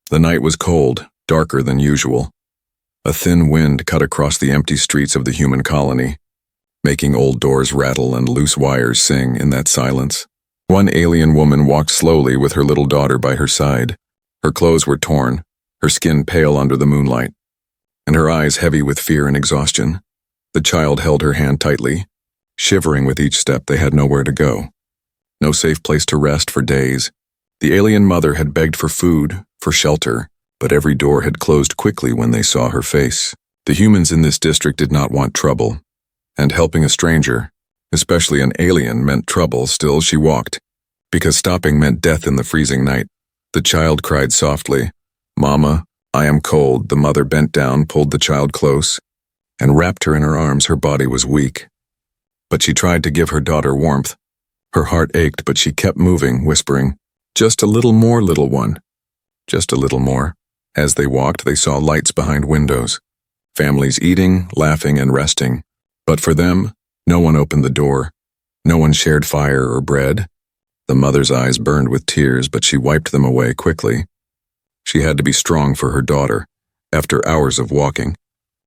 The night was cold, darker than usual. A thin wind cut across the empty streets of the human colony, making old doors rattle and loose wires sing in that silence. One alien woman walked slowly with her little daughter by her side. Her clothes were torn, her skin pale under the moonlight, and her eyes heavy with fear and exhaustion. The child held her hand tightly. Shivering with each step, they had nowhere to go. No safe place to rest for days. The alien mother had begged for food, for shelter, but every door had closed quickly when they saw her face. The humans in this district did not want trouble, and helping a stranger, especially an alien, meant trouble. Still she walked, because stopping meant death in the freezing night. The child cried softly, "Mama, I am cold." The mother bent down, pulled the child close, and wrapped her in her arms. Her body was weak, but she tried to give her daughter warmth. Her heart ached, but she kept moving, whispering, "Just a little more, little one. Just a little more." As they walked, they saw lights behind windows, families eating, laughing, and resting. But for them, no one opened the door. No one shared fire or bread. The mother's eyes burned with tears, but she wiped them away quickly. She had to be strong for her daughter. After hours of walking,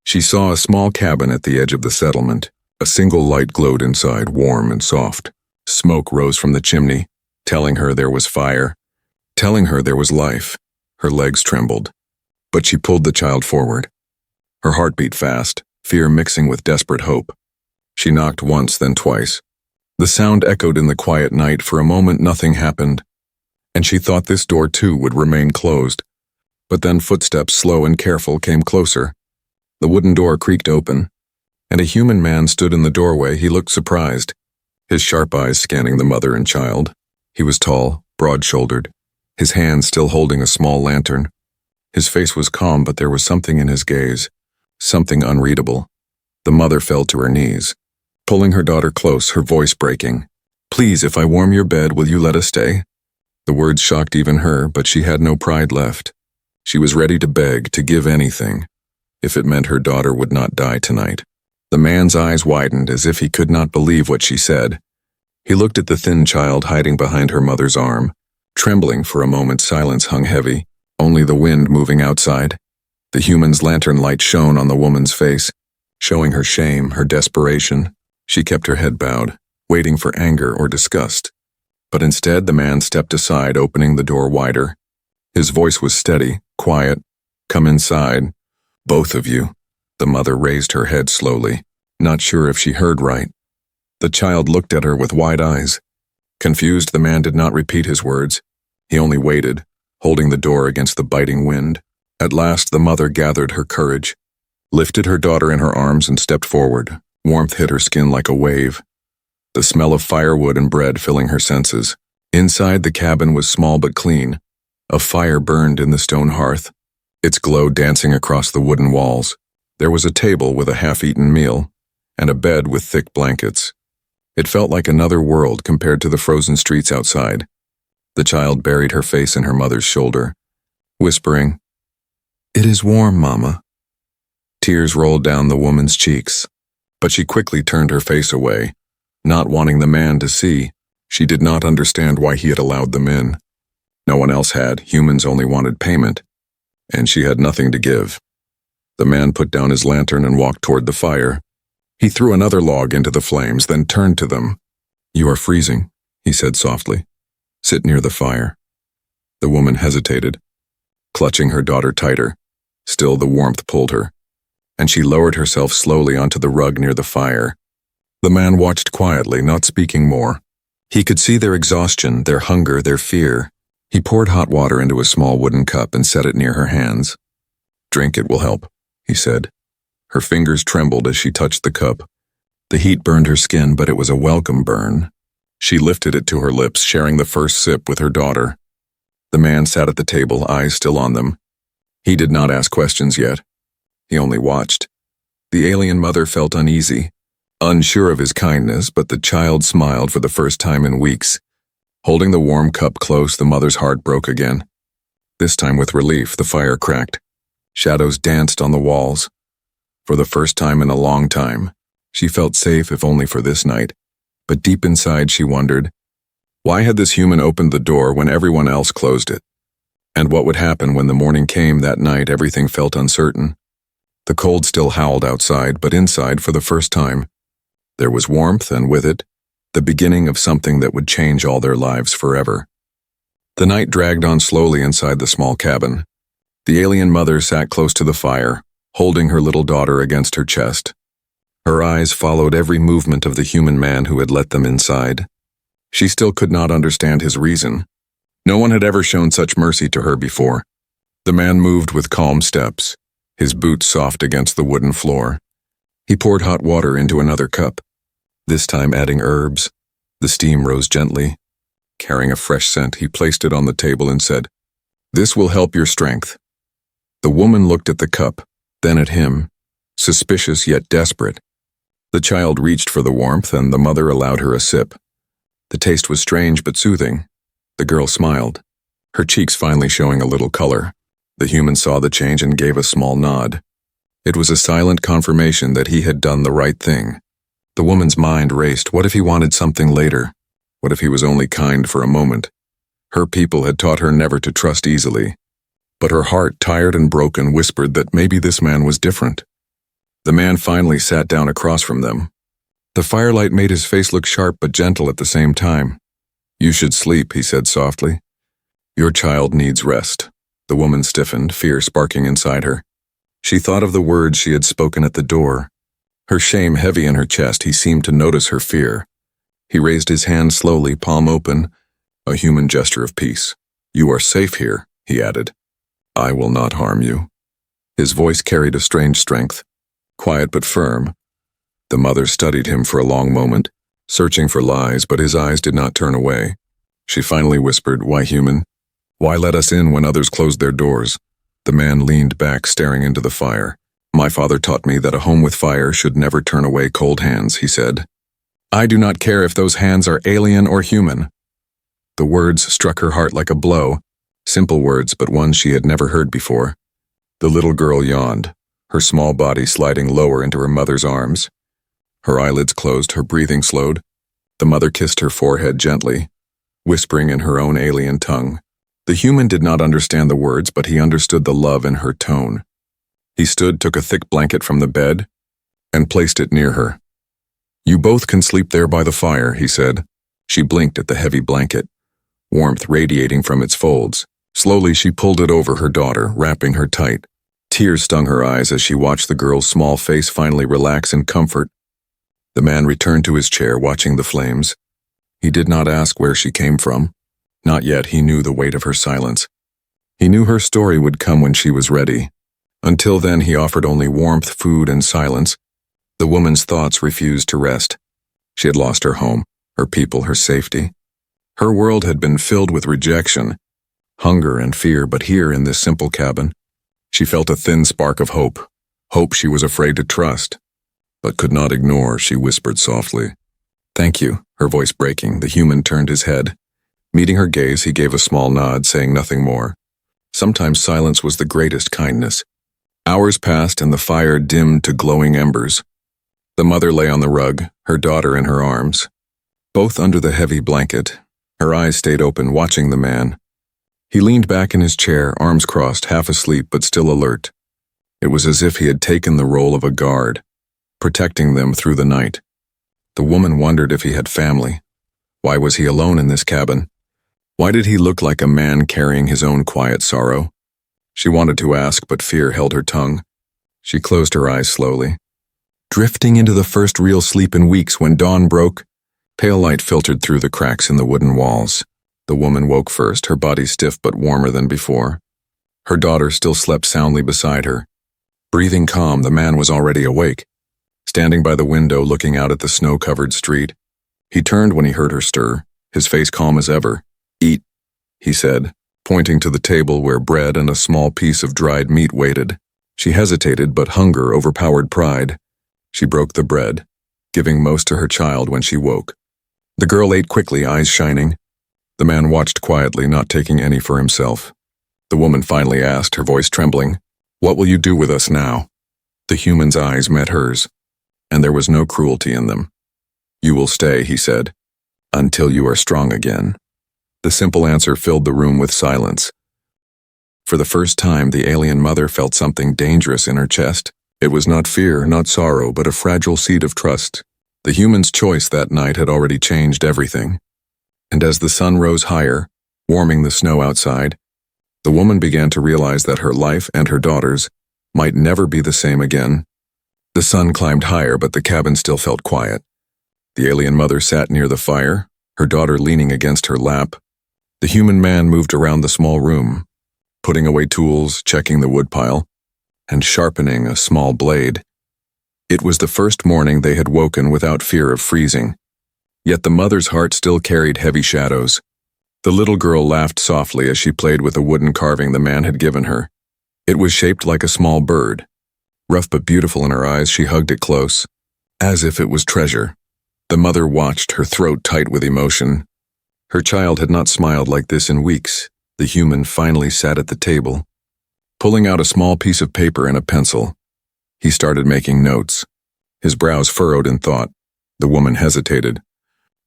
she saw a small cabin at the edge of the settlement. A single light glowed inside, warm and soft. Smoke rose from the chimney, telling her there was fire, telling her there was life. Her legs trembled, but she pulled the child forward. Her heart beat fast, fear mixing with desperate hope. She knocked once, then twice. The sound echoed in the quiet night. For a moment nothing happened, and she thought this door too would remain closed. But then footsteps, slow and careful, came closer. The wooden door creaked open, and a human man stood in the doorway. He looked surprised, his sharp eyes scanning the mother and child. He was tall, broad-shouldered, his hand still holding a small lantern. His face was calm, but there was something in his gaze, something unreadable. The mother fell to her knees, pulling her daughter close, her voice breaking. "Please, if I warm your bed, will you let us stay?" The words shocked even her, but she had no pride left. She was ready to beg, to give anything, if it meant her daughter would not die tonight. The man's eyes widened as if he could not believe what she said. He looked at the thin child hiding behind her mother's arm. Trembling for a moment, silence hung heavy, only the wind moving outside. The human's lantern light shone on the woman's face, showing her shame, her desperation. She kept her head bowed, waiting for anger or disgust. But instead the man stepped aside, opening the door wider. His voice was steady, quiet. "Come inside, both of you." The mother raised her head slowly, not sure if she heard right. The child looked at her with wide eyes. Confused, the man did not repeat his words. He only waited, holding the door against the biting wind. At last the mother gathered her courage, lifted her daughter in her arms and stepped forward. Warmth hit her skin like a wave, the smell of firewood and bread filling her senses. Inside, the cabin was small but clean. A fire burned in the stone hearth, its glow dancing across the wooden walls. There was a table with a half-eaten meal, and a bed with thick blankets. It felt like another world compared to the frozen streets outside. The child buried her face in her mother's shoulder, whispering, "It is warm, Mama." Tears rolled down the woman's cheeks, but she quickly turned her face away, not wanting the man to see. She did not understand why he had allowed them in. No one else had. Humans only wanted payment, and she had nothing to give. The man put down his lantern and walked toward the fire. He threw another log into the flames, then turned to them. "You are freezing," he said softly. "Sit near the fire." The woman hesitated, clutching her daughter tighter. Still the warmth pulled her, and she lowered herself slowly onto the rug near the fire. The man watched quietly, not speaking more. He could see their exhaustion, their hunger, their fear. He poured hot water into a small wooden cup and set it near her hands. "Drink, it will help," he said. Her fingers trembled as she touched the cup. The heat burned her skin, but it was a welcome burn. She lifted it to her lips, sharing the first sip with her daughter. The man sat at the table, eyes still on them. He did not ask questions yet. He only watched. The alien mother felt uneasy, unsure of his kindness, but the child smiled for the first time in weeks. Holding the warm cup close, the mother's heart broke again. This time with relief, the fire cracked. Shadows danced on the walls. For the first time in a long time, she felt safe, if only for this night. But deep inside she wondered, why had this human opened the door when everyone else closed it? And what would happen when the morning came that night? Everything felt uncertain. The cold still howled outside, but inside, for the first time, there was warmth, and with it, the beginning of something that would change all their lives forever. The night dragged on slowly inside the small cabin. The alien mother sat close to the fire, holding her little daughter against her chest. Her eyes followed every movement of the human man who had let them inside. She still could not understand his reason. No one had ever shown such mercy to her before. The man moved with calm steps, his boots soft against the wooden floor. He poured hot water into another cup, this time adding herbs. The steam rose gently. Carrying a fresh scent, he placed it on the table and said, "This will help your strength." The woman looked at the cup, then at him, suspicious yet desperate. The child reached for the warmth, and the mother allowed her a sip. The taste was strange but soothing. The girl smiled, her cheeks finally showing a little color. The human saw the change and gave a small nod. It was a silent confirmation that he had done the right thing. The woman's mind raced. What if he wanted something later? What if he was only kind for a moment? Her people had taught her never to trust easily. But her heart, tired and broken, whispered that maybe this man was different. The man finally sat down across from them. The firelight made his face look sharp but gentle at the same time. "You should sleep," he said softly. "Your child needs rest." The woman stiffened, fear sparking inside her. She thought of the words she had spoken at the door. Her shame heavy in her chest, he seemed to notice her fear. He raised his hand slowly, palm open, a human gesture of peace. "You are safe here," he added. "I will not harm you." His voice carried a strange strength, quiet but firm. The mother studied him for a long moment, searching for lies, but his eyes did not turn away. She finally whispered, "Why human? Why let us in when others closed their doors?" The man leaned back, staring into the fire. "My father taught me that a home with fire should never turn away cold hands," he said. "I do not care if those hands are alien or human." The words struck her heart like a blow. Simple words, but ones she had never heard before. The little girl yawned, her small body sliding lower into her mother's arms. Her eyelids closed, her breathing slowed. The mother kissed her forehead gently, whispering in her own alien tongue. The human did not understand the words, but he understood the love in her tone. He stood, took a thick blanket from the bed, and placed it near her. "You both can sleep there by the fire," he said. She blinked at the heavy blanket, warmth radiating from its folds. Slowly she pulled it over her daughter, wrapping her tight. Tears stung her eyes as she watched the girl's small face finally relax in comfort. The man returned to his chair, watching the flames. He did not ask where she came from. Not yet. He knew the weight of her silence. He knew her story would come when she was ready. Until then, he offered only warmth, food, and silence. The woman's thoughts refused to rest. She had lost her home, her people, her safety. Her world had been filled with rejection, hunger, and fear, but here in this simple cabin, she felt a thin spark of hope. Hope she was afraid to trust, but could not ignore. She whispered softly, "Thank you," her voice breaking. The human turned his head. Meeting her gaze, he gave a small nod, saying nothing more. Sometimes silence was the greatest kindness. Hours passed and the fire dimmed to glowing embers. The mother lay on the rug, her daughter in her arms, both under the heavy blanket. Her eyes stayed open, watching the man. He leaned back in his chair, arms crossed, half asleep but still alert. It was as if he had taken the role of a guard, protecting them through the night. The woman wondered if he had family. Why was he alone in this cabin? Why did he look like a man carrying his own quiet sorrow? She wanted to ask, but fear held her tongue. She closed her eyes slowly, drifting into the first real sleep in weeks. When dawn broke, pale light filtered through the cracks in the wooden walls. The woman woke first, her body stiff but warmer than before. Her daughter still slept soundly beside her. Breathing calm, the man was already awake, standing by the window looking out at the snow-covered street. He turned when he heard her stir, his face calm as ever. "Eat," he said, pointing to the table where bread and a small piece of dried meat waited. She hesitated, but hunger overpowered pride. She broke the bread, giving most to her child when she woke. The girl ate quickly, eyes shining. The man watched quietly, not taking any for himself. The woman finally asked, her voice trembling, "What will you do with us now?" The human's eyes met hers, and there was no cruelty in them. "You will stay," he said, "until you are strong again." The simple answer filled the room with silence. For the first time, the alien mother felt something dangerous in her chest. It was not fear, not sorrow, but a fragile seed of trust. The human's choice that night had already changed everything. And as the sun rose higher, warming the snow outside, the woman began to realize that her life and her daughter's might never be the same again. The sun climbed higher, but the cabin still felt quiet. The alien mother sat near the fire, her daughter leaning against her lap. The human man moved around the small room, putting away tools, checking the woodpile, and sharpening a small blade. It was the first morning they had woken without fear of freezing. Yet the mother's heart still carried heavy shadows. The little girl laughed softly as she played with a wooden carving the man had given her. It was shaped like a small bird. Rough but beautiful in her eyes, she hugged it close, as if it was treasure. The mother watched, her throat tight with emotion. Her child had not smiled like this in weeks. The human finally sat at the table. Pulling out a small piece of paper and a pencil, he started making notes. His brows furrowed in thought. The woman hesitated,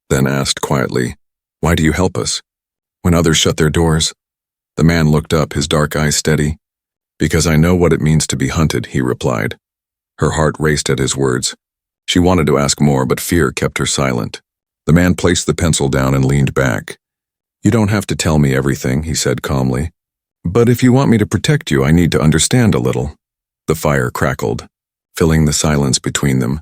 then asked quietly, "Why do you help us when others shut their doors?" The man looked up, his dark eyes steady. "Because I know what it means to be hunted," he replied. Her heart raced at his words. She wanted to ask more, but fear kept her silent. The man placed the pencil down and leaned back. "You don't have to tell me everything," he said calmly. "But if you want me to protect you, I need to understand a little." The fire crackled, filling the silence between them.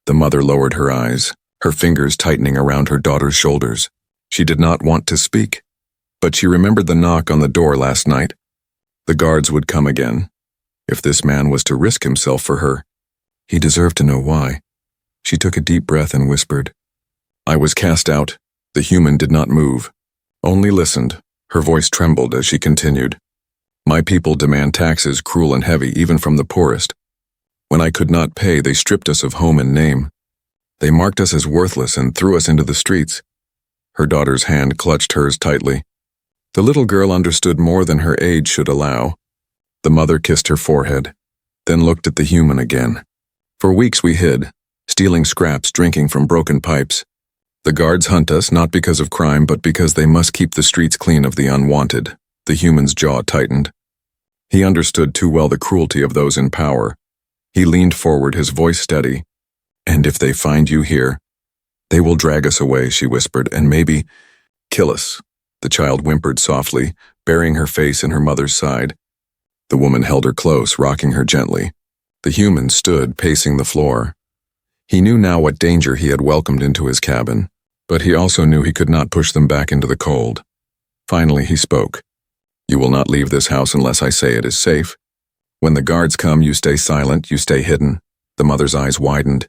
The mother lowered her eyes, her fingers tightening around her daughter's shoulders. She did not want to speak, but she remembered the knock on the door last night. The guards would come again. If this man was to risk himself for her, he deserved to know why. She took a deep breath and whispered, "I was cast out." The human did not move, only listened. Her voice trembled as she continued. "My people demand taxes cruel and heavy, even from the poorest. When I could not pay, they stripped us of home and name. They marked us as worthless and threw us into the streets." Her daughter's hand clutched hers tightly. The little girl understood more than her age should allow. The mother kissed her forehead, then looked at the human again. "For weeks we hid, stealing scraps, drinking from broken pipes. The guards hunt us not because of crime, but because they must keep the streets clean of the unwanted." The human's jaw tightened. He understood too well the cruelty of those in power. He leaned forward, his voice steady. "And if they find you here, they will drag us away," she whispered, "and maybe kill us." The child whimpered softly, burying her face in her mother's side. The woman held her close, rocking her gently. The human stood, pacing the floor. He knew now what danger he had welcomed into his cabin, but he also knew he could not push them back into the cold. Finally, he spoke. "You will not leave this house unless I say it is safe. When the guards come, you stay silent, you stay hidden." The mother's eyes widened.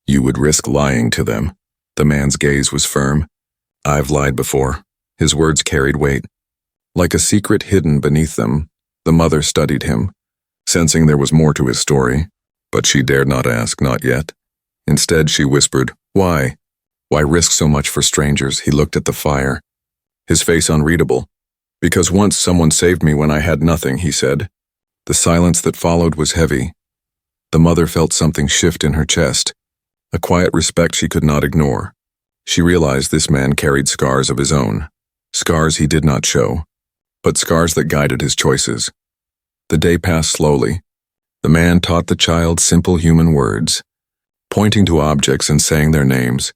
"You would risk lying to them." The man's gaze was firm. "I've lied before." His words carried weight. Like a secret hidden beneath them, the mother studied him, sensing there was more to his story, but she dared not ask, not yet. Instead, she whispered, "Why? Why risk so much for strangers?" He looked at the fire, his face unreadable. "Because once someone saved me when I had nothing," he said. The silence that followed was heavy. The mother felt something shift in her chest, a quiet respect she could not ignore. She realized this man carried scars of his own, scars he did not show, but scars that guided his choices. The day passed slowly. The man taught the child simple human words, pointing to objects and saying their names.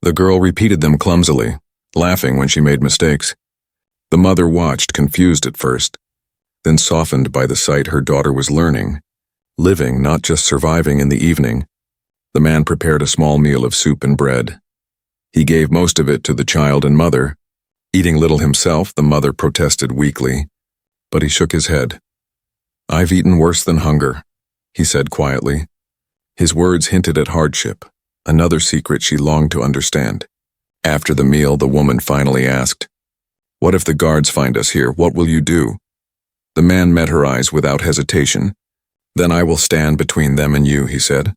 The girl repeated them clumsily, laughing when she made mistakes. The mother watched, confused at first, then softened by the sight her daughter was learning, living, not just surviving in the evening. The man prepared a small meal of soup and bread. He gave most of it to the child and mother. Eating little himself, the mother protested weakly, but he shook his head. "I've eaten worse than hunger," he said quietly. His words hinted at hardship, another secret she longed to understand. After the meal, the woman finally asked, "What if the guards find us here? What will you do?" The man met her eyes without hesitation. "Then I will stand between them and you," he said.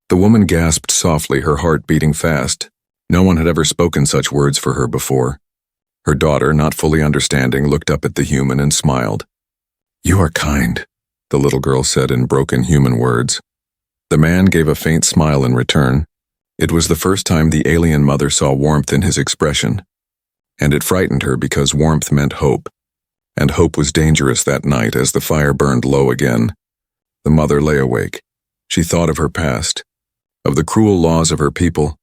The woman gasped softly, her heart beating fast. No one had ever spoken such words for her before. Her daughter, not fully understanding, looked up at the human and smiled. "You are kind," the little girl said in broken human words. The man gave a faint smile in return. It was the first time the alien mother saw warmth in his expression, and it frightened her because warmth meant hope. And hope was dangerous that night as the fire burned low again. The mother lay awake. She thought of her past, of the cruel laws of her people.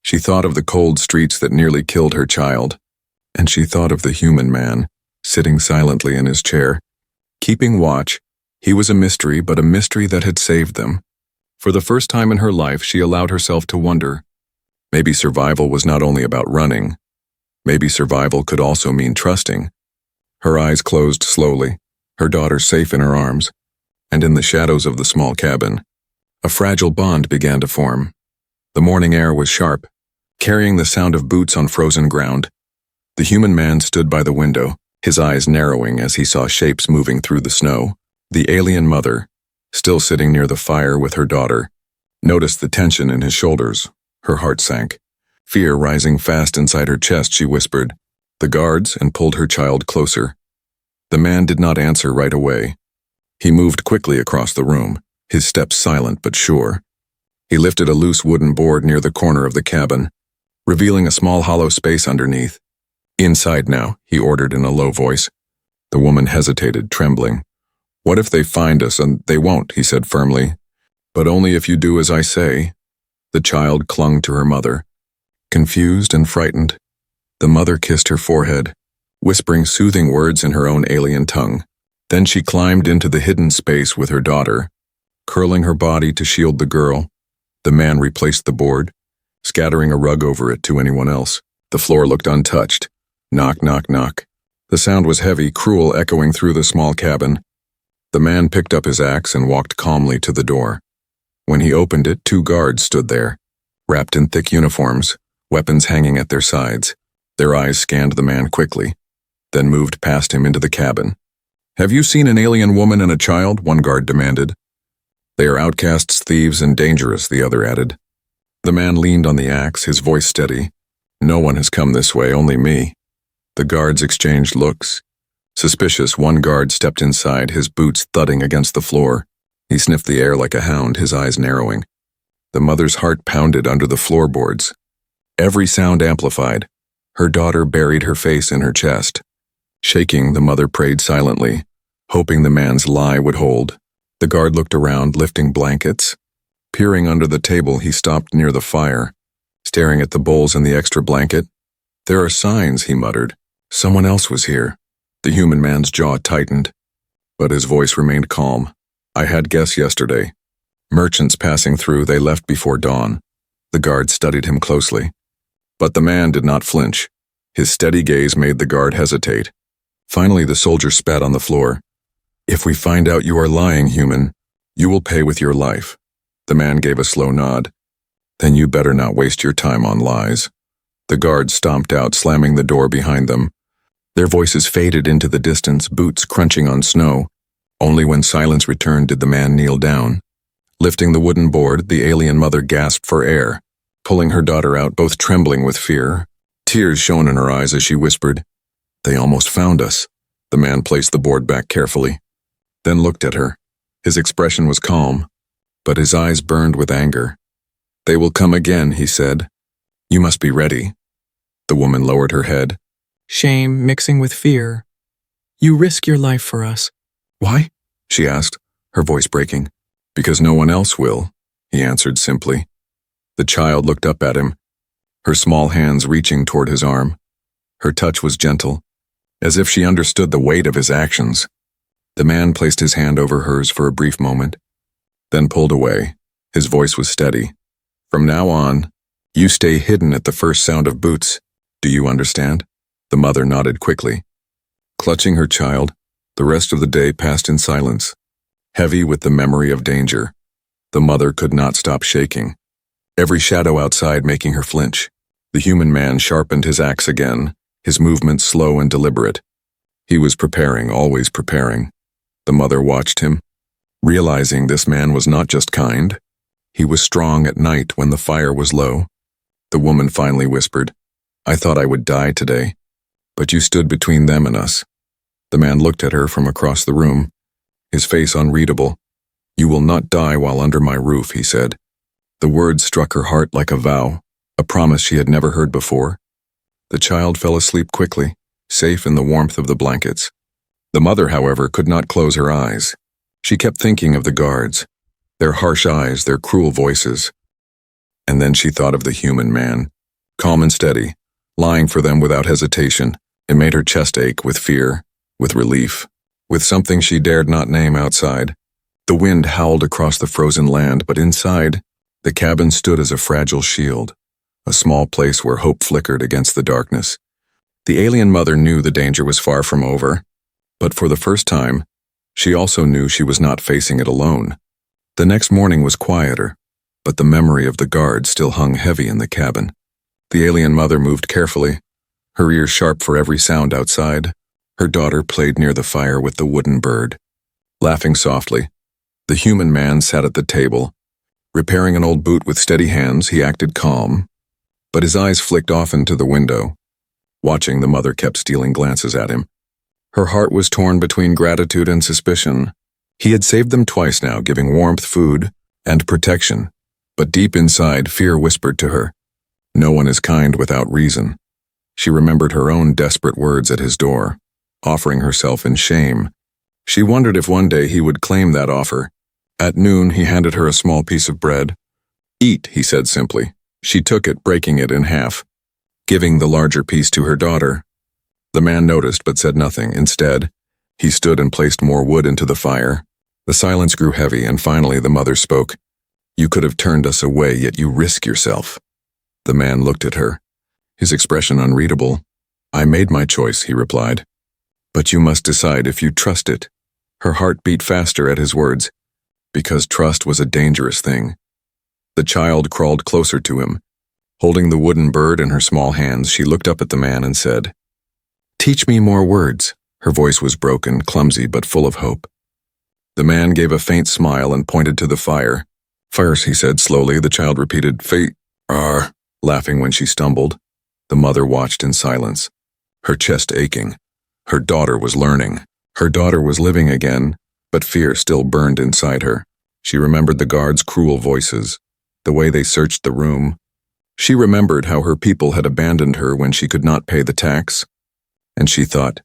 She thought of the cold streets that nearly killed her child, and she thought of the human man, sitting silently in his chair. Keeping watch, he was a mystery, but a mystery that had saved them. For the first time in her life, she allowed herself to wonder. Maybe survival was not only about running. Maybe survival could also mean trusting. Her eyes closed slowly, her daughter safe in her arms, and in the shadows of the small cabin, a fragile bond began to form. The morning air was sharp, carrying the sound of boots on frozen ground. The human man stood by the window, his eyes narrowing as he saw shapes moving through the snow. The alien mother, still sitting near the fire with her daughter, noticed the tension in his shoulders. Her heart sank. Fear rising fast inside her chest, she whispered, "The guards," and pulled her child closer. The man did not answer right away. He moved quickly across the room, his steps silent but sure. He lifted a loose wooden board near the corner of the cabin, revealing a small hollow space underneath. "Inside now," he ordered in a low voice. The woman hesitated, trembling. "What if they find us?" "And they won't," he said firmly. "But only if you do as I say." The child clung to her mother. Confused and frightened, the mother kissed her forehead, whispering soothing words in her own alien tongue. Then she climbed into the hidden space with her daughter, curling her body to shield the girl. The man replaced the board, scattering a rug over it to anyone else. The floor looked untouched. Knock, knock, knock. The sound was heavy, cruel, echoing through the small cabin. The man picked up his axe and walked calmly to the door. When he opened it, 2 guards stood there, wrapped in thick uniforms, weapons hanging at their sides. Their eyes scanned the man quickly, then moved past him into the cabin. "Have you seen an alien woman and a child?" one guard demanded. "They are outcasts, thieves, and dangerous," the other added. The man leaned on the axe, his voice steady. "No one has come this way, only me." The guards exchanged looks. Suspicious, one guard stepped inside, his boots thudding against the floor. He sniffed the air like a hound, his eyes narrowing. The mother's heart pounded under the floorboards. Every sound amplified. Her daughter buried her face in her chest. Shaking, the mother prayed silently, hoping the man's lie would hold. The guard looked around, lifting blankets. Peering under the table, he stopped near the fire, staring at the bowls and the extra blanket. "There are signs," he muttered. "Someone else was here." The human man's jaw tightened, but his voice remained calm. "I had guests yesterday. Merchants passing through, they left before dawn." The guard studied him closely. But the man did not flinch. His steady gaze made the guard hesitate. Finally, the soldier spat on the floor. "If we find out you are lying, human, you will pay with your life." The man gave a slow nod. "Then you better not waste your time on lies." The guards stomped out, slamming the door behind them. Their voices faded into the distance, boots crunching on snow. Only when silence returned did the man kneel down. Lifting the wooden board, the alien mother gasped for air, pulling her daughter out, both trembling with fear. Tears shone in her eyes as she whispered, "They almost found us." The man placed the board back carefully, then looked at her. His expression was calm, but his eyes burned with anger. "They will come again," he said. "You must be ready." The woman lowered her head. Shame mixing with fear. "You risk your life for us." "Why?" she asked, her voice breaking. "Because no one else will," he answered simply. The child looked up at him, her small hands reaching toward his arm. Her touch was gentle, as if she understood the weight of his actions. The man placed his hand over hers for a brief moment, then pulled away. His voice was steady. "From now on, you stay hidden at the first sound of boots. Do you understand?" The mother nodded quickly. Clutching her child, the rest of the day passed in silence, heavy with the memory of danger. The mother could not stop shaking, every shadow outside making her flinch. The human man sharpened his axe again, his movements slow and deliberate. He was preparing, always preparing. The mother watched him, realizing this man was not just kind. He was strong at night when the fire was low. The woman finally whispered, "I thought I would die today, but you stood between them and us." The man looked at her from across the room, his face unreadable. "You will not die while under my roof," he said. The words struck her heart like a vow, a promise she had never heard before. The child fell asleep quickly, safe in the warmth of the blankets. The mother, however, could not close her eyes. She kept thinking of the guards, their harsh eyes, their cruel voices. And then she thought of the human man, calm and steady, lying for them without hesitation. It made her chest ache with fear, with relief, with something she dared not name outside. The wind howled across the frozen land, but inside, the cabin stood as a fragile shield, a small place where hope flickered against the darkness. The alien mother knew the danger was far from over, but for the first time, she also knew she was not facing it alone. The next morning was quieter, but the memory of the guard still hung heavy in the cabin. The alien mother moved carefully, her ears sharp for every sound outside. Her daughter played near the fire with the wooden bird. Laughing softly, the human man sat at the table. Repairing an old boot with steady hands, he acted calm, but his eyes flicked often to the window. Watching, the mother kept stealing glances at him. Her heart was torn between gratitude and suspicion. He had saved them twice now, giving warmth, food, and protection. But deep inside, fear whispered to her, "No one is kind without reason." She remembered her own desperate words at his door, offering herself in shame. She wondered if one day he would claim that offer. At noon, he handed her a small piece of bread. "Eat," he said simply. She took it, breaking it in half, giving the larger piece to her daughter. The man noticed but said nothing. Instead, he stood and placed more wood into the fire. The silence grew heavy, and finally the mother spoke. "You could have turned us away, yet you risk yourself." The man looked at her, his expression unreadable. "I made my choice," he replied. "But you must decide if you trust it." Her heart beat faster at his words, because trust was a dangerous thing. The child crawled closer to him. Holding the wooden bird in her small hands, she looked up at the man and said, "Teach me more words." Her voice was broken, clumsy, but full of hope. The man gave a faint smile and pointed to the fire. "Fires," he said slowly. The child repeated, laughing when she stumbled. The mother watched in silence, her chest aching. Her daughter was learning. Her daughter was living again, but fear still burned inside her. She remembered the guards' cruel voices, the way they searched the room. She remembered how her people had abandoned her when she could not pay the tax. And she thought,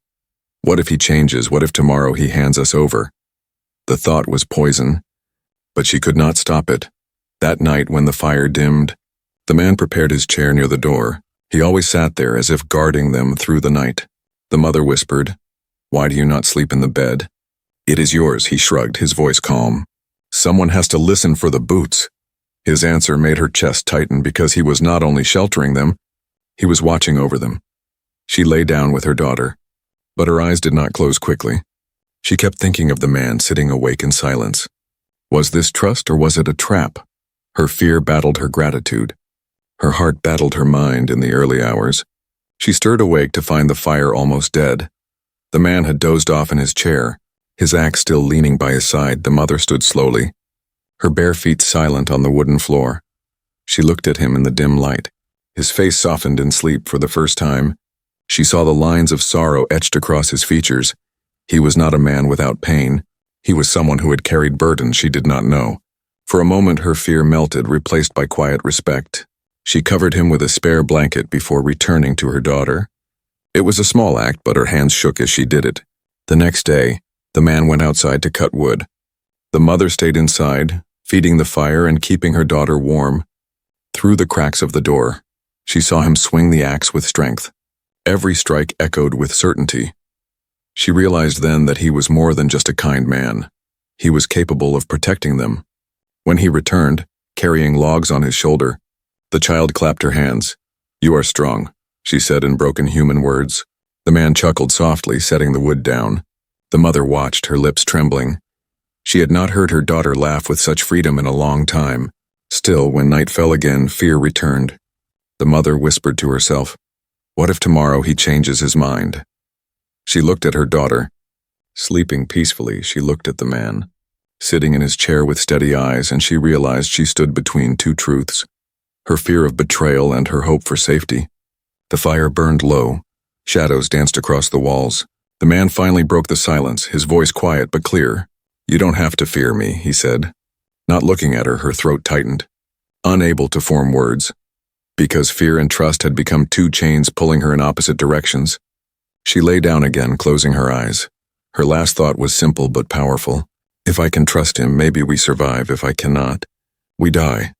what if he changes? What if tomorrow he hands us over? The thought was poison, but she could not stop it. That night, when the fire dimmed, the man prepared his chair near the door. He always sat there as if guarding them through the night. The mother whispered, "Why do you not sleep in the bed?" "It is yours," he shrugged, his voice calm. "Someone has to listen for the boots." His answer made her chest tighten because he was not only sheltering them, he was watching over them. She lay down with her daughter, but her eyes did not close quickly. She kept thinking of the man sitting awake in silence. Was this trust or was it a trap? Her fear battled her gratitude. Her heart battled her mind in the early hours. She stirred awake to find the fire almost dead. The man had dozed off in his chair, his axe still leaning by his side. The mother stood slowly, her bare feet silent on the wooden floor. She looked at him in the dim light. His face softened in sleep for the first time. She saw the lines of sorrow etched across his features. He was not a man without pain. He was someone who had carried burdens she did not know. For a moment her fear melted, replaced by quiet respect. She covered him with a spare blanket before returning to her daughter. It was a small act, but her hands shook as she did it. The next day, the man went outside to cut wood. The mother stayed inside, feeding the fire and keeping her daughter warm. Through the cracks of the door, she saw him swing the axe with strength. Every strike echoed with certainty. She realized then that he was more than just a kind man. He was capable of protecting them. When he returned, carrying logs on his shoulder, the child clapped her hands. "You are strong," she said in broken human words. The man chuckled softly, setting the wood down. The mother watched, her lips trembling. She had not heard her daughter laugh with such freedom in a long time. Still, when night fell again, fear returned. The mother whispered to herself, "What if tomorrow he changes his mind?" She looked at her daughter. Sleeping peacefully, she looked at the man, sitting in his chair with steady eyes, and she realized she stood between two truths, her fear of betrayal and her hope for safety. The fire burned low. Shadows danced across the walls. The man finally broke the silence, his voice quiet but clear. "You don't have to fear me," he said. Not looking at her, her throat tightened, unable to form words, because fear and trust had become two chains pulling her in opposite directions. She lay down again, closing her eyes. Her last thought was simple but powerful. If I can trust him, maybe we survive. If I cannot, we die.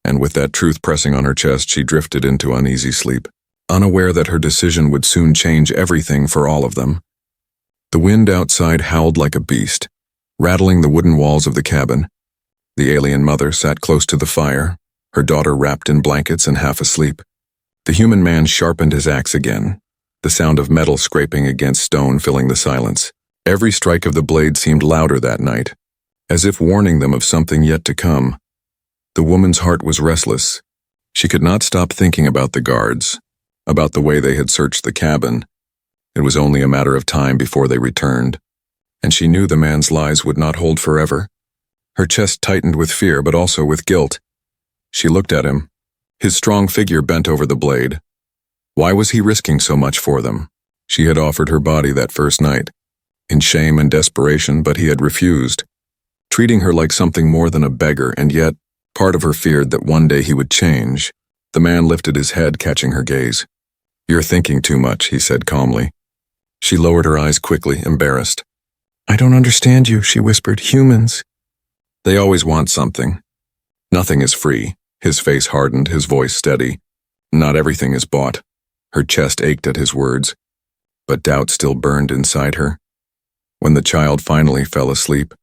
And with that truth pressing on her chest, she drifted into uneasy sleep, unaware that her decision would soon change everything for all of them. The wind outside howled like a beast, rattling the wooden walls of the cabin. The alien mother sat close to the fire, her daughter wrapped in blankets and half asleep. The human man sharpened his axe again, the sound of metal scraping against stone filling the silence. Every strike of the blade seemed louder that night, as if warning them of something yet to come. The woman's heart was restless. She could not stop thinking about the guards, about the way they had searched the cabin. It was only a matter of time before they returned, and she knew the man's lies would not hold forever. Her chest tightened with fear, but also with guilt. She looked at him, his strong figure bent over the blade. Why was he risking so much for them? She had offered her body that first night, in shame and desperation, but he had refused, treating her like something more than a beggar, and yet, part of her feared that one day he would change. The man lifted his head, catching her gaze. "You're thinking too much," he said calmly. She lowered her eyes quickly, embarrassed. I don't understand you, she whispered. Humans. They always want something. Nothing is free. His face hardened, his voice steady. Not everything is bought. Her chest ached at his words, but doubt still burned inside her. When the child finally fell asleep,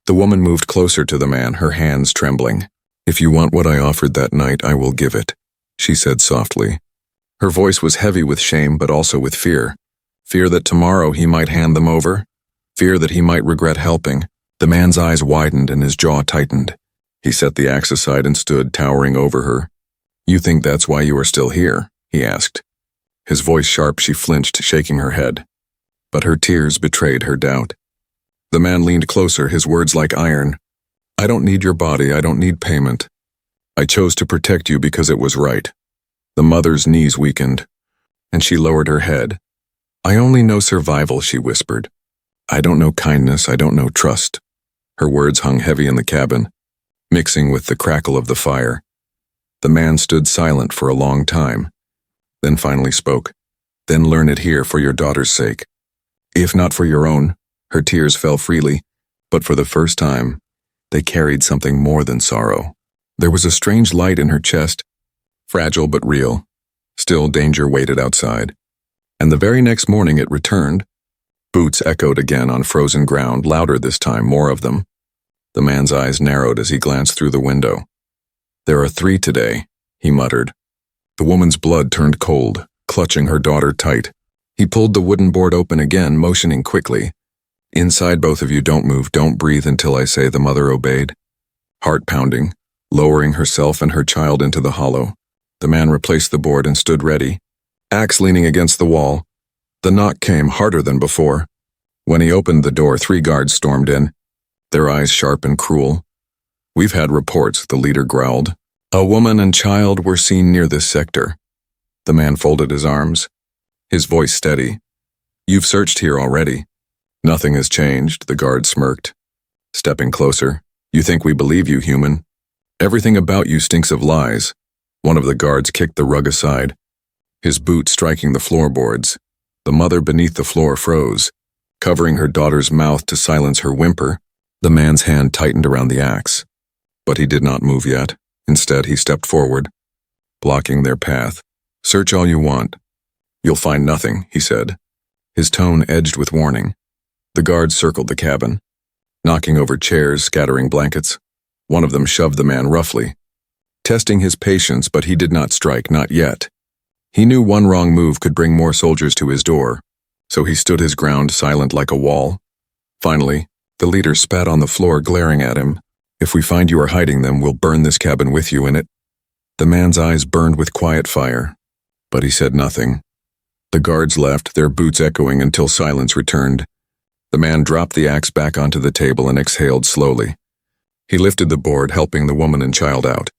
the woman moved closer to the man, her hands trembling. "If you want what I offered that night, I will give it," she said softly. Her voice was heavy with shame, but also with fear. Fear that tomorrow he might hand them over. Fear that he might regret helping. The man's eyes widened and his jaw tightened. He set the axe aside and stood, towering over her. "You think that's why you are still here?" he asked. His voice sharp, she flinched, shaking her head. But her tears betrayed her doubt. The man leaned closer, his words like iron. "I don't need your body, I don't need payment. I chose to protect you because it was right." The mother's knees weakened, and she lowered her head. "I only know survival," she whispered. "I don't know kindness, I don't know trust." Her words hung heavy in the cabin, mixing with the crackle of the fire. The man stood silent for a long time, then finally spoke. "Then learn it here for your daughter's sake. If not for your own." Her tears fell freely, but for the first time, they carried something more than sorrow. There was a strange light in her chest, fragile but real. Still, danger waited outside. And the very next morning it returned. Boots echoed again on frozen ground, louder this time, more of them. The man's eyes narrowed as he glanced through the window. "There are 3 today," he muttered. The woman's blood turned cold, clutching her daughter tight. He pulled the wooden board open again, motioning quickly. "Inside, both of you, don't move, don't breathe until I say," the mother obeyed. Heart pounding, lowering herself and her child into the hollow. The man replaced the board and stood ready, axe leaning against the wall. The knock came harder than before. When he opened the door, 3 guards stormed in, their eyes sharp and cruel. "We've had reports," the leader growled. "A woman and child were seen near this sector." The man folded his arms, his voice steady. "You've searched here already." "Nothing has changed," the guard smirked, stepping closer. "You think we believe you, human? Everything about you stinks of lies." One of the guards kicked the rug aside, his boot striking the floorboards. The mother beneath the floor froze, covering her daughter's mouth to silence her whimper. The man's hand tightened around the axe, but he did not move yet. Instead, he stepped forward, blocking their path. "Search all you want. You'll find nothing," he said, his tone edged with warning. The guards circled the cabin, knocking over chairs, scattering blankets. One of them shoved the man roughly, testing his patience, but he did not strike, not yet. He knew one wrong move could bring more soldiers to his door, so he stood his ground, silent like a wall. Finally, the leader spat on the floor, glaring at him. "If we find you are hiding them, we'll burn this cabin with you in it." The man's eyes burned with quiet fire, but he said nothing. The guards left, their boots echoing until silence returned. The man dropped the axe back onto the table and exhaled slowly. He lifted the board, helping the woman and child out.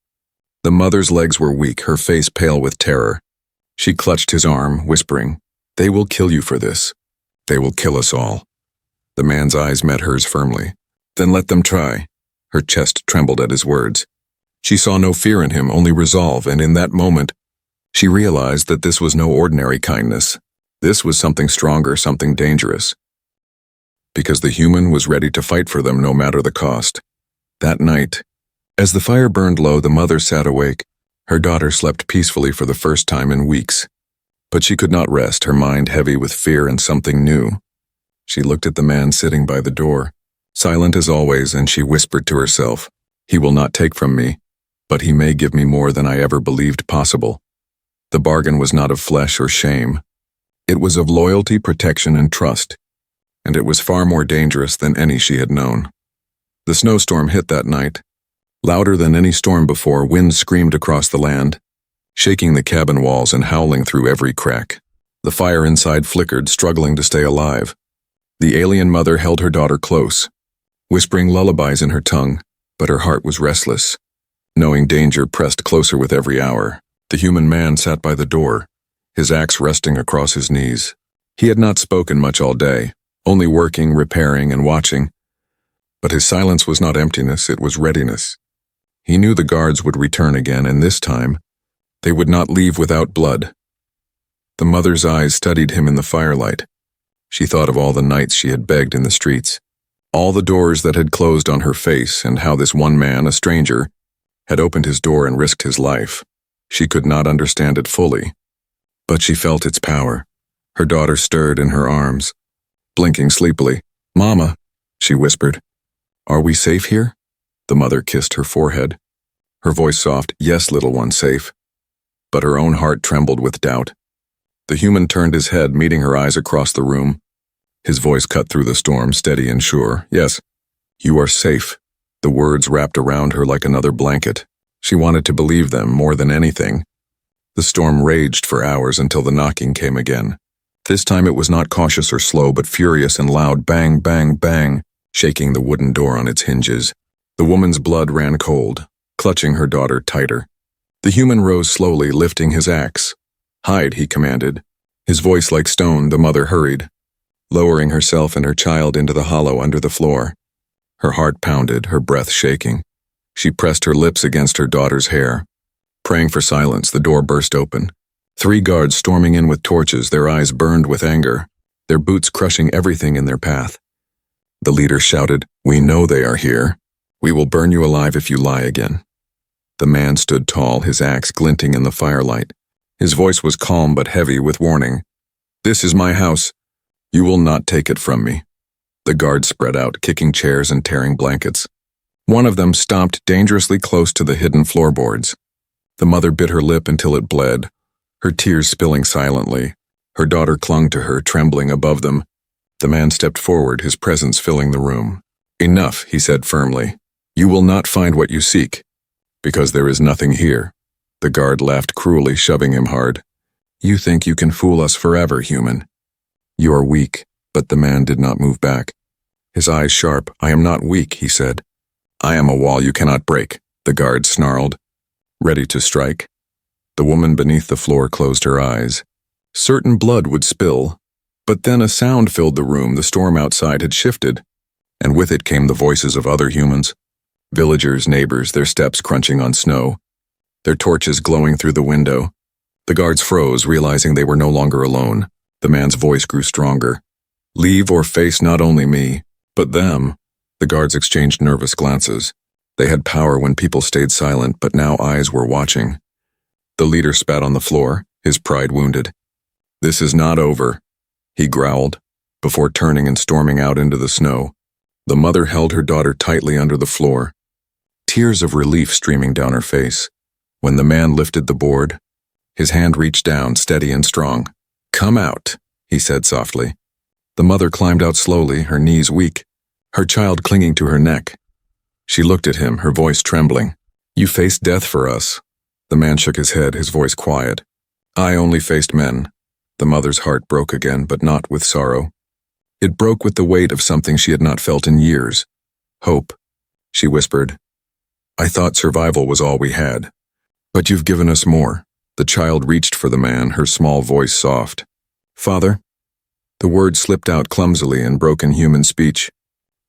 The mother's legs were weak, her face pale with terror. She clutched his arm, whispering, "They will kill you for this. They will kill us all." The man's eyes met hers firmly. "Then let them try." Her chest trembled at his words. She saw no fear in him, only resolve, and in that moment, she realized that this was no ordinary kindness. This was something stronger, something dangerous. because the human was ready to fight for them no matter the cost. That night, as the fire burned low, the mother sat awake. Her daughter slept peacefully for the first time in weeks. But she could not rest, her mind heavy with fear and something new. She looked at the man sitting by the door, silent as always, and she whispered to herself, "He will not take from me, but he may give me more than I ever believed possible." The bargain was not of flesh or shame. It was of loyalty, protection, and trust, and it was far more dangerous than any she had known. The snowstorm hit that night. Louder than any storm before, wind screamed across the land, shaking the cabin walls and howling through every crack. The fire inside flickered, struggling to stay alive. The alien mother held her daughter close, whispering lullabies in her tongue, but her heart was restless, knowing danger pressed closer with every hour. The human man sat by the door, his axe resting across his knees. He had not spoken much all day, only working, repairing, and watching. But his silence was not emptiness, it was readiness. He knew the guards would return again, and this time, they would not leave without blood. The mother's eyes studied him in the firelight. She thought of all the nights she had begged in the streets, all the doors that had closed on her face, and how this one man, a stranger, had opened his door and risked his life. She could not understand it fully, but she felt its power. Her daughter stirred in her arms, blinking sleepily. "Mama," she whispered. "Are we safe here?" The mother kissed her forehead, her voice soft. "Yes, little one, safe." But her own heart trembled with doubt. The human turned his head, meeting her eyes across the room. His voice cut through the storm, steady and sure. "Yes, you are safe." The words wrapped around her like another blanket. She wanted to believe them more than anything. The storm raged for hours until the knocking came again. This time it was not cautious or slow, but furious and loud. Bang, bang, bang, shaking the wooden door on its hinges. The woman's blood ran cold, clutching her daughter tighter. The human rose slowly, lifting his axe. "Hide," he commanded. His voice like stone, the mother hurried, lowering herself and her child into the hollow under the floor. Her heart pounded, her breath shaking. She pressed her lips against her daughter's hair. Praying for silence, the door burst open. 3 guards storming in with torches, their eyes burned with anger, their boots crushing everything in their path. The leader shouted, "We know they are here. We will burn you alive if you lie again." The man stood tall, his axe glinting in the firelight. His voice was calm but heavy with warning. "This is my house. You will not take it from me." The guards spread out, kicking chairs and tearing blankets. One of them stomped dangerously close to the hidden floorboards. The mother bit her lip until it bled, her tears spilling silently. Her daughter clung to her, trembling above them. The man stepped forward, his presence filling the room. "Enough," he said firmly. "You will not find what you seek, because there is nothing here." The guard laughed cruelly, shoving him hard. "You think you can fool us forever, human. You are weak." But the man did not move back. His eyes sharp. "I am not weak," he said. "I am a wall you cannot break." The guard snarled, ready to strike. The woman beneath the floor closed her eyes. Certain blood would spill, but then a sound filled the room. The storm outside had shifted, and with it came the voices of other humans. Villagers, neighbors, their steps crunching on snow, their torches glowing through the window. The guards froze, realizing they were no longer alone. The man's voice grew stronger. "Leave or face not only me, but them." The guards exchanged nervous glances. They had power when people stayed silent, but now eyes were watching. The leader spat on the floor, his pride wounded. "This is not over," he growled, before turning and storming out into the snow. The mother held her daughter tightly under the floor, tears of relief streaming down her face. When the man lifted the board, his hand reached down, steady and strong. "Come out," he said softly. The mother climbed out slowly, her knees weak, her child clinging to her neck. She looked at him, her voice trembling. "You faced death for us." The man shook his head, his voice quiet. "I only faced men." The mother's heart broke again, but not with sorrow. It broke with the weight of something she had not felt in years. "Hope," she whispered. "I thought survival was all we had. But you've given us more." The child reached for the man, her small voice soft. "Father?" The word slipped out clumsily in broken human speech.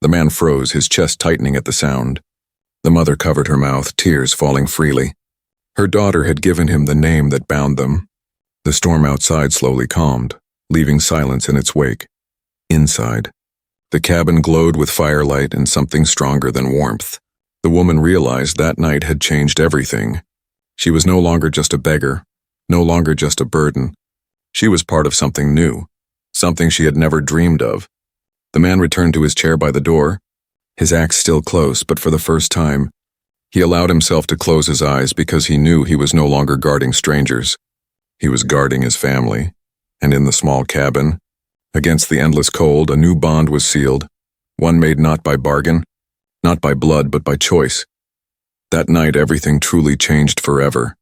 The man froze, his chest tightening at the sound. The mother covered her mouth, tears falling freely. Her daughter had given him the name that bound them. The storm outside slowly calmed, leaving silence in its wake. Inside, The cabin glowed with firelight and something stronger than warmth. The woman realized that night had changed everything. She was no longer just a beggar, no longer just a burden. She was part of something new, something she had never dreamed of. The man returned to his chair by the door, his axe still close, but for the first time, he allowed himself to close his eyes because he knew he was no longer guarding strangers. He was guarding his family, and in the small cabin, against the endless cold, a new bond was sealed, one made not by bargain, not by blood, but by choice. That night, everything truly changed forever.